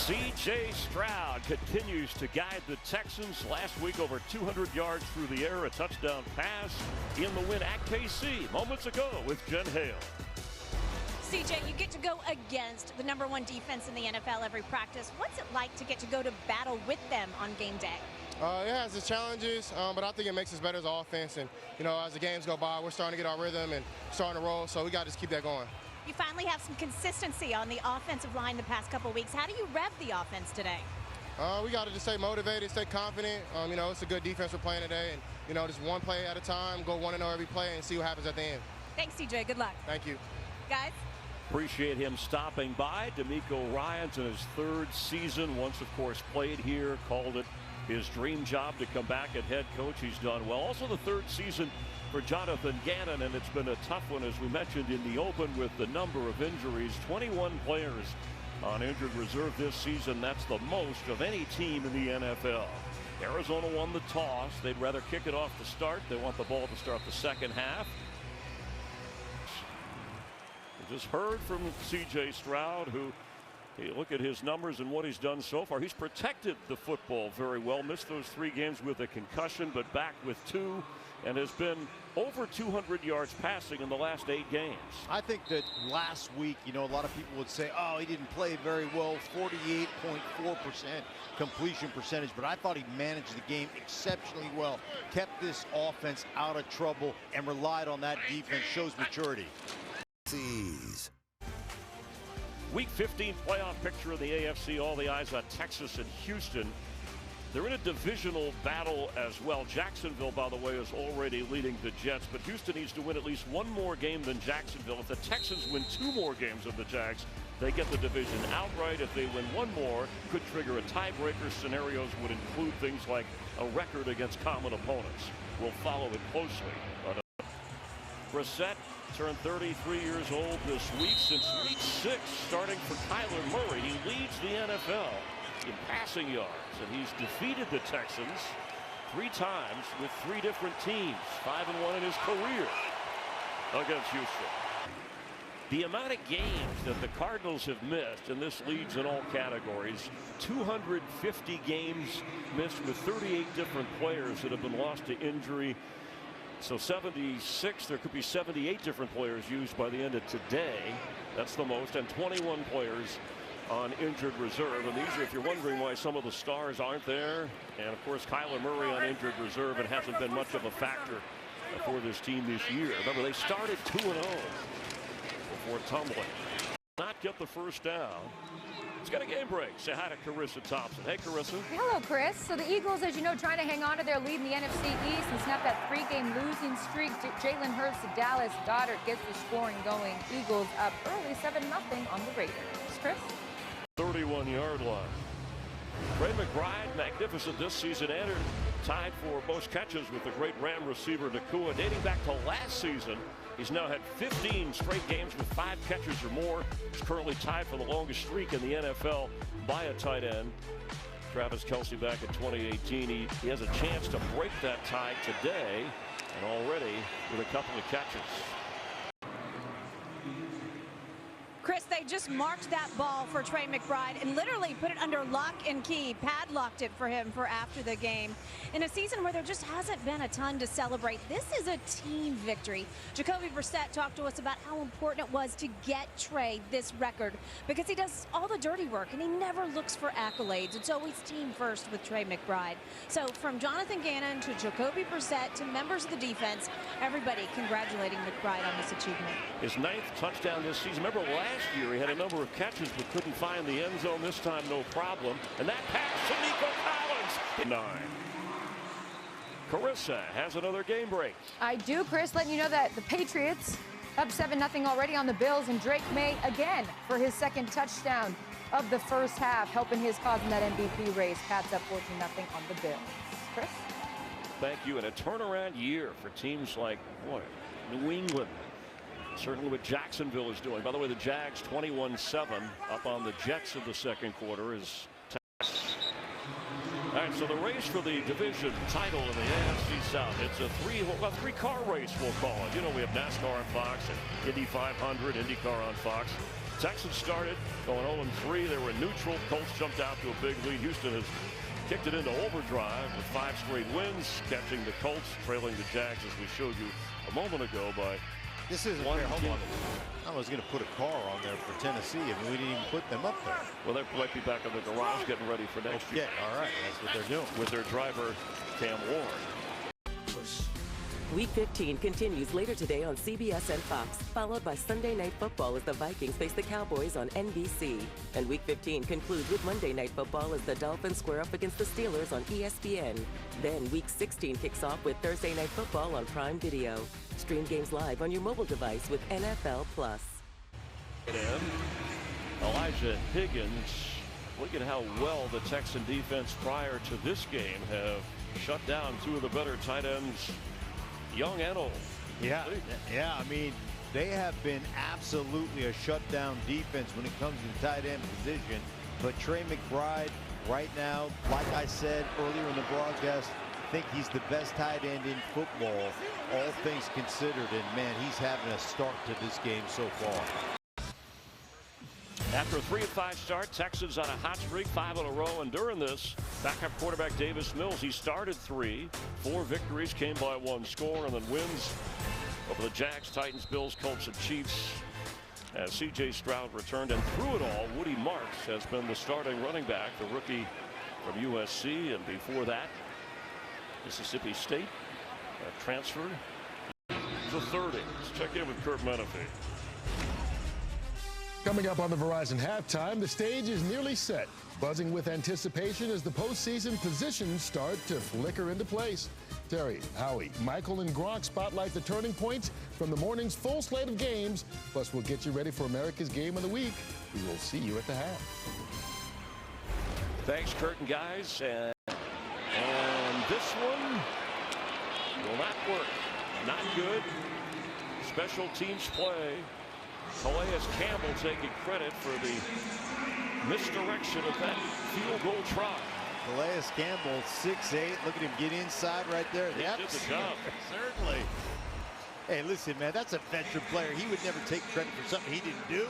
C.J. Stroud continues to guide the Texans. Last week, over 200 yards through the air, a touchdown pass in the win at KC moments ago with Jen Hale. CJ, you get to go against the #1 defense in the NFL every practice. What's it like to get to go to battle with them on game day? It has its challenges, but I think it makes us better as an offense. And, as the games go by, we're starting to get our rhythm and starting to roll, so we got to just keep that going. You finally have some consistency on the offensive line the past couple weeks. How do you rev the offense today? We got to just stay motivated, stay confident. It's a good defense we're playing today. And, just one play at a time, go 1-0 every play and see what happens at the end. Thanks, CJ. Good luck. Thank you. Guys? Appreciate him stopping by. D'Amico Ryans in his 3rd season. Once, of course, played here, called it his dream job to come back at head coach. He's done well. Also the 3rd season for Jonathan Gannon, and it's been a tough one, as we mentioned in the open, with the number of injuries. 21 players on injured reserve this season. That's the most of any team in the NFL. Arizona won the toss. They'd rather kick it off to start. They want the ball to start the second half. We just heard from C.J. Stroud, who, look at his numbers and what he's done so far. He's protected the football very well. Missed those 3 games with a concussion, but back with 2. And has been over 200 yards passing in the last 8 games. I think that last week, a lot of people would say, oh, he didn't play very well, 48.4% completion percentage, but I thought he managed the game exceptionally well, kept this offense out of trouble, and relied on that defense. Shows maturity. Week 15 playoff picture of the AFC. All the eyes on Texas and Houston. They're in a divisional battle as well. Jacksonville, by the way, is already leading the Jets, but Houston needs to win at least 1 more game than Jacksonville. If the Texans win 2 more games than the Jags, they get the division outright. If they win 1 more, could trigger a tiebreaker. Scenarios would include things like a record against common opponents. We'll follow it closely. Brissett turned 33 years old this week. Since week 6, starting for Kyler Murray, he leads the NFL in passing yards, and he's defeated the Texans 3 times with 3 different teams. 5-1 in his career against Houston. The amount of games that the Cardinals have missed, and this leads in all categories, 250 games missed with 38 different players that have been lost to injury. So 76, there could be 78 different players used by the end of today. That's the most, and 21 players on injured reserve. And these are, if you're wondering why some of the stars aren't there, and of course Kyler Murray on injured reserve, and hasn't been much of a factor for this team this year. Remember, they started 2-0 before tumbling. Not get the first down. It's got a game break. Say hi to Carissa Thompson. Hey, Carissa. Hello, Chris. So the Eagles, as you know, trying to hang on to their lead in the NFC East and snap that 3-game losing streak. Jalen Hurts to Dallas. Goddard gets the scoring going. Eagles up early 7-0 on the Raiders. Chris? 31-yard line. Trey McBride, magnificent this season, entered tied for most catches with the great Ram receiver Nakua. Dating back to last season, he's now had 15 straight games with 5 catches or more. He's currently tied for the longest streak in the NFL by a tight end. Travis Kelce back in 2018. He has a chance to break that tie today, and already with a couple of catches. Chris, they just marked that ball for Trey McBride and literally put it under lock and key, padlocked it for him for after the game. In a season where there just hasn't been a ton to celebrate, this is a team victory. Jacoby Brissett talked to us about how important it was to get Trey this record, because he does all the dirty work and he never looks for accolades. It's always team first with Trey McBride. So from Jonathan Gannon to Jacoby Brissett to members of the defense, everybody congratulating McBride on this achievement. His 9th touchdown this season. Remember last year he had a number of catches but couldn't find the end zone. This time no problem. And that pass to Nico Collins. 9. Carissa has another game break. I do, Chris, letting you know that the Patriots up 7-0 already on the Bills, and Drake May again for his 2nd touchdown of the first half, helping his cause in that MVP race. Pats up 14-0 on the Bills. Chris? Thank you. And a turnaround year for teams like, boy, New England. Certainly what Jacksonville is doing. By the way, the Jags 21-7 up on the Jets in the 2nd quarter is. All right, so the race for the division title in the AFC South. It's a 3-car race, we'll call it. We have NASCAR on Fox and Indy 500, IndyCar on Fox. Texans started going 0-3. They were neutral. Colts jumped out to a big lead. Houston has kicked it into overdrive with 5 straight wins, catching the Colts, trailing the Jags, as we showed you a moment ago, by this isn't fair. Hold on. I was going to put a car on there for Tennessee. I mean, we didn't even put them up there. Well, they might be back in the garage getting ready for next year. All right. That's what they're doing. With their driver, Cam Warren. Week 15 continues later today on CBS and Fox, followed by Sunday Night Football as the Vikings face the Cowboys on NBC. And Week 15 concludes with Monday Night Football as the Dolphins square up against the Steelers on ESPN. Then Week 16 kicks off with Thursday Night Football on Prime Video. Stream games live on your mobile device with NFL Plus. Elijah Higgins, look at how well the Texan defense prior to this game have shut down 2 of the better tight ends, young and old. Yeah. I mean, they have been absolutely a shutdown defense when it comes to the tight end position. But Trey McBride right now, like I said earlier in the broadcast, I think he's the best tight end in football, all things considered. And man, he's having a start to this game so far. After a 3-5 start, Texans on a hot streak, 5 in a row, and during this, backup quarterback Davis Mills, he started 3, 4 victories, came by 1 score, and then wins over the Jags, Titans, Bills, Colts, and Chiefs. As C.J. Stroud returned, and through it all, Woody Marks has been the starting running back, the rookie from USC, and before that, Mississippi State transferred to 30. Let's check in with Kurt Menefee. Coming up on the Verizon Halftime, the stage is nearly set, buzzing with anticipation as the postseason positions start to flicker into place. Terry, Howie, Michael, and Gronk spotlight the turning points from the morning's full slate of games. Plus, we'll get you ready for America's Game of the Week. We will see you at the half. Thanks, Kurt and guys. And this one will not work. Not good. Special teams play. Calais Campbell taking credit for the misdirection of that field goal try. Calais Campbell, 6'8". Look at him get inside right there. He did the job. Certainly. Hey, listen, man, that's a veteran player. He would never take credit for something he didn't do.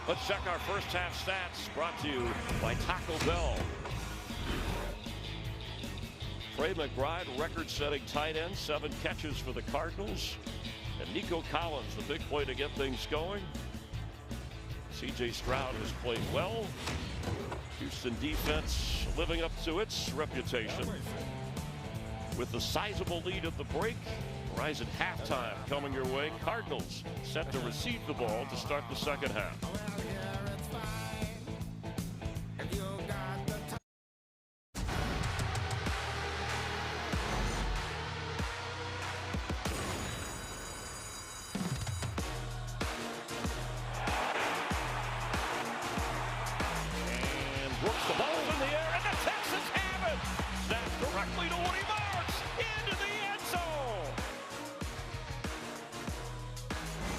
Let's check our first half stats, brought to you by Taco Bell. Trey McBride, record-setting tight end, 7 catches for the Cardinals. And Nico Collins, the big play to get things going. C.J. Stroud has played well. Houston defense living up to its reputation. With the sizable lead at the break, Verizon halftime coming your way. Cardinals set to receive the ball to start the second half.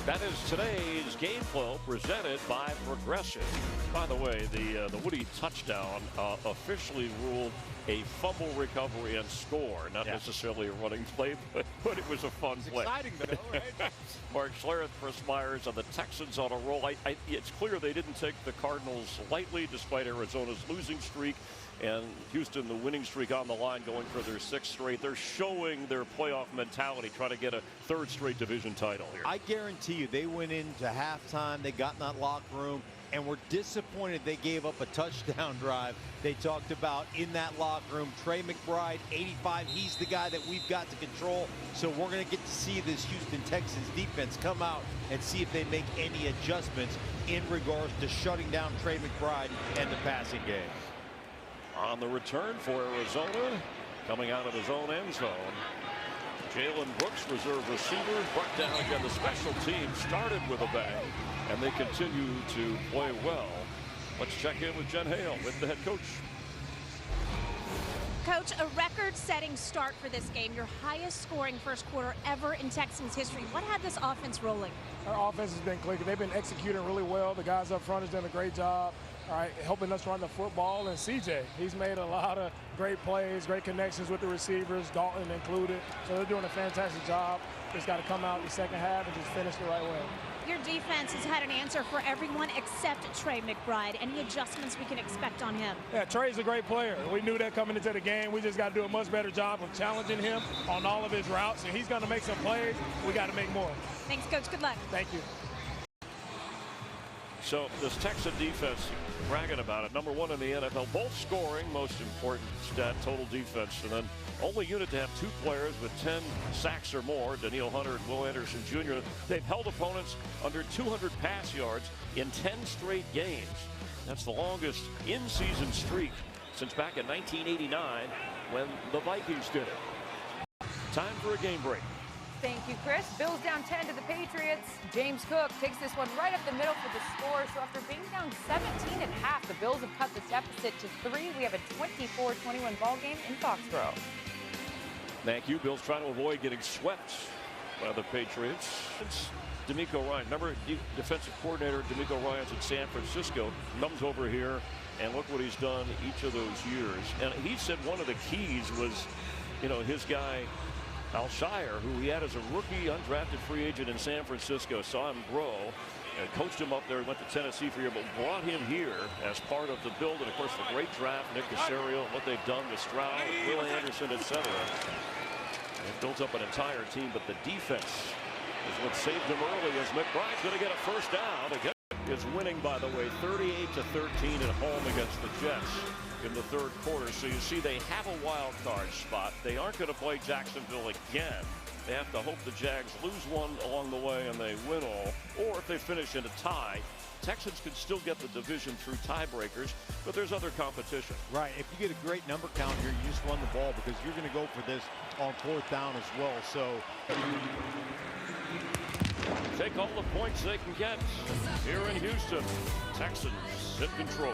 That is today's game flow presented by Progressive. By the way, the Woody touchdown officially ruled a fumble recovery and score, not necessarily a running play, but it was a fun play. Exciting, though, right? Mark Schlereth, Chris Myers, and the Texans on a roll. It's clear they didn't take the Cardinals lightly, despite Arizona's losing streak. And Houston, the winning streak on the line, going for their 6th straight. They're showing their playoff mentality, trying to get a 3rd straight division title here. I guarantee you, they went into halftime, they got in that locker room, and were disappointed they gave up a touchdown drive. They talked about in that locker room, Trey McBride, 85, he's the guy that we've got to control. So we're going to get to see this Houston Texans defense come out and see if they make any adjustments in regards to shutting down Trey McBride and the passing game. On the return for Arizona, coming out of his own end zone, Jalen Brooks, reserve receiver, brought down again. The special team started with a bang, and they continue to play well. Let's check in with Jen Hale, with the head coach. Coach, a record-setting start for this game, your highest scoring first quarter ever in Texans history. What had this offense rolling? Our offense has been clicking. They've been executing really well. The guys up front has done a great job, all right, helping us run the football. And CJ, he's made a lot of great plays, great connections with the receivers, Dalton included. So they're doing a fantastic job. Just got to come out in the second half and just finish the right way. Your defense has had an answer for everyone except Trey McBride. Any adjustments we can expect on him? Yeah, Trey's a great player. We knew that coming into the game. We just got to do a much better job of challenging him on all of his routes, and he's going to make some plays. We got to make more. Thanks, Coach. Good luck. Thank you. So this Texan defense, bragging about it, number 1 in the NFL, both scoring, most important stat, total defense, and then only unit to have 2 players with 10 sacks or more, Daniil Hunter and Will Anderson Jr. They've held opponents under 200 pass yards in 10 straight games. That's the longest in-season streak since back in 1989 when the Vikings did it. Time for a game break. Thank you, Chris. Bills down 10 to the Patriots. James Cook takes this one right up the middle for the score. So after being down 17 at half, the Bills have cut the deficit to 3. We have a 24-21 ball game in Foxborough. Thank you. Bills trying to avoid getting swept by the Patriots. It's DeMeco Ryan. Remember, defensive coordinator DeMeco Ryan's in San Francisco. Comes over here, and look what he's done each of those years. And he said one of the keys was, you know, his guy, Alshire, who he had as a rookie, undrafted free agent in San Francisco, saw him grow and coached him up there. He went to Tennessee for a year, but brought him here as part of the build. And of course, the great draft, Nick Caserio, what they've done with Stroud, Will Anderson, etc. It built up an entire team, but the defense is what saved them early as McBride's going to get a first down. Again, is winning, by the way, 38-13 at home against the Jets in the third quarter. So you see they have a wild card spot. They aren't going to play Jacksonville again. They have to hope the Jags lose one along the way and they win all. Or if they finish in a tie, Texans can still get the division through tiebreakers, but there's other competition. Right. If you get a great number count here, you just run the ball because you're going to go for this on 4th down as well. So take all the points they can get here in Houston. Texans in control.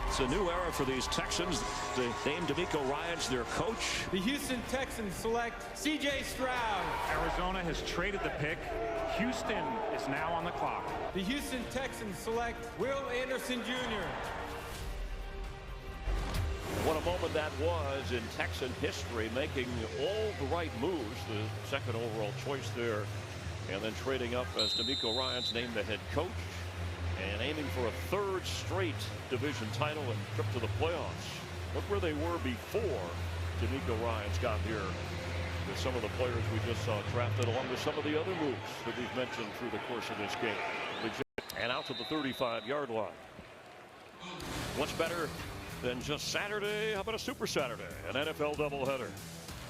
It's a new era for these Texans. They named DeMeco Ryans their coach. The Houston Texans select C.J. Stroud. Arizona has traded the pick. Houston is now on the clock. The Houston Texans select Will Anderson Jr. What a moment that was in Texan history, making all the right moves. The second overall choice there, and then trading up as DeMeco Ryans named the head coach and aiming for a 3rd straight division title and trip to the playoffs. Look where they were before DeMeco Ryans got here with some of the players we just saw drafted, along with some of the other moves that we've mentioned through the course of this game. And out to the 35-yard line. What's better than just Saturday? How about a Super Saturday, an NFL doubleheader?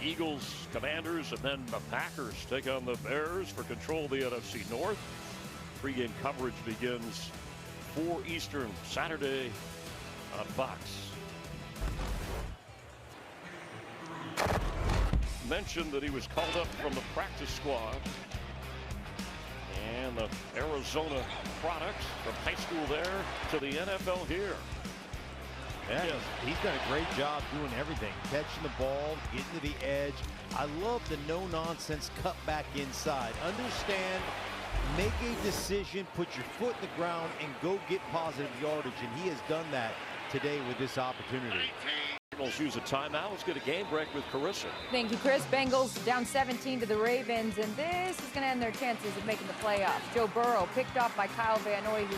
Eagles, Commanders, and then the Packers take on the Bears for control of the NFC North. Pre-game coverage begins 4 Eastern Saturday on Fox. Mentioned that he was called up from the practice squad, and the Arizona product from high school there to the NFL here. Yeah, he's done a great job doing everything. Catching the ball, getting to the edge. I love the no-nonsense cut back inside. Understand, make a decision, put your foot in the ground, and go get positive yardage. And he has done that today with this opportunity. Bengals use a timeout. Let's get a game break with Carissa. Thank you, Chris. Bengals down 17 to the Ravens, and this is going to end their chances of making the playoffs. Joe Burrow picked off by Kyle Van Noy, who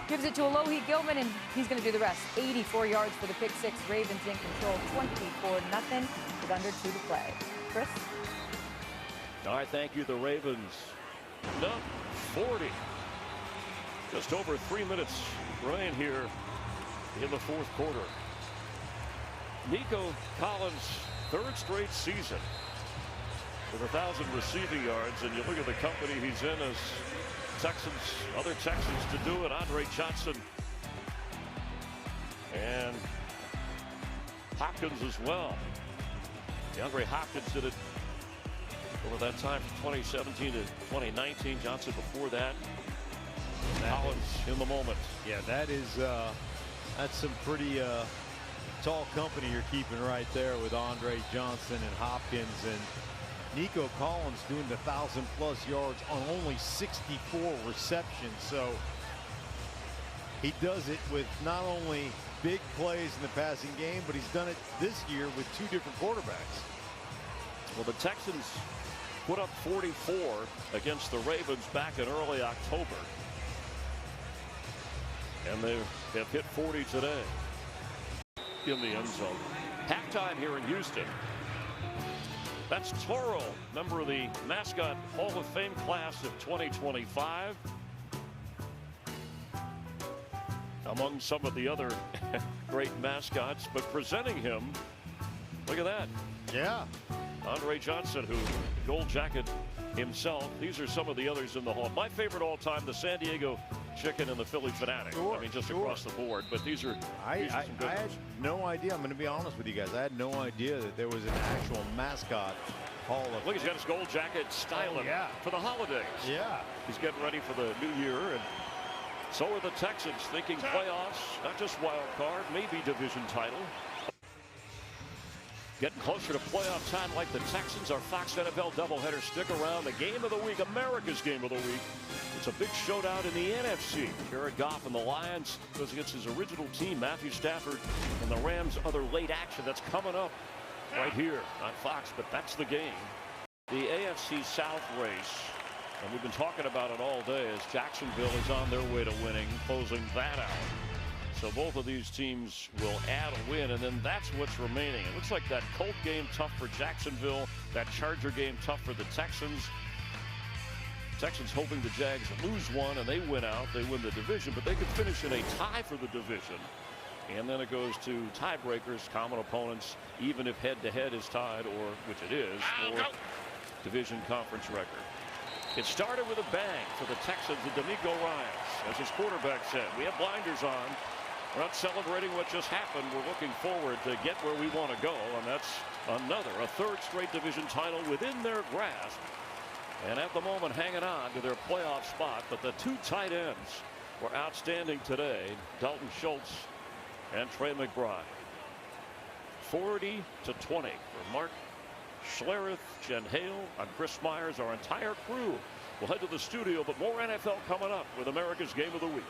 gives it to Alohi Gilman, and he's going to do the rest. 84 yards for the pick six. Ravens in control, 24-0 with under 2 to play. Chris? All right, thank you. The Ravens up 40. Just over 3 minutes remain here in the fourth quarter. Nico Collins' 3rd straight season with 1,000 receiving yards, and you look at the company he's in as other Texans to do it. Andre Johnson and Hopkins as well. DeAndre Hopkins did it over that time from 2017 to 2019. Johnson before that. Collins in the moment. Yeah, that's some pretty tall company you're keeping right there with Andre Johnson and Hopkins, and Nico Collins doing the 1,000+ yards on only 64 receptions. So he does it with not only big plays in the passing game, but he's done it this year with 2 different quarterbacks. Well, the Texans put up 44 against the Ravens back in early October. And they have hit 40 today in the end zone. Halftime here in Houston. That's Toro, member of the Mascot Hall of Fame class of 2025. Among some of the other great mascots, but presenting him, look at that. Yeah. Andre Johnson, who gold jacket himself. These are some of the others in the hall. My favorite all time, the San Diego Chicken and the Philly Fanatic. Sure, I mean, just across the board. But these are, I some good had ones. no idea. I'm going to be honest with you guys. I had no idea that there was an actual mascot hall of. Look, he's got his gold jacket styling for the holidays. Yeah. He's getting ready for the new year. And so are the Texans, thinking playoffs, not just wild card, maybe division title. Getting closer to playoff time like the Texans. Our Fox NFL doubleheader. Stick around. The game of the week, America's game of the week. It's a big showdown in the NFC. Jared Goff and the Lions goes against his original team, Matthew Stafford, and the Rams. Other late action that's coming up right here on Fox, but that's the game. The AFC South race, and we've been talking about it all day, as Jacksonville is on their way to winning, closing that out. So both of these teams will add a win, and then that's what's remaining. It looks like that Colt game tough for Jacksonville, that Charger game tough for the Texans. Texans hoping the Jags lose one and they win out. They win the division, but they could finish in a tie for the division. And then it goes to tiebreakers, common opponents, even if head-to-head is tied, or which it is, or division conference record. It started with a bang for the Texans and D'Amico Ryans. As his quarterback said, we have blinders on. We're not celebrating what just happened. We're looking forward to get where we want to go, and that's a third straight division title within their grasp. And at the moment, hanging on to their playoff spot. But the two tight ends were outstanding today, Dalton Schultz and Trey McBride. 40-20 for Mark Schlereth, Jen Hale, I'm Chris Myers, our entire crew. We'll head to the studio, but more NFL coming up with America's Game of the Week.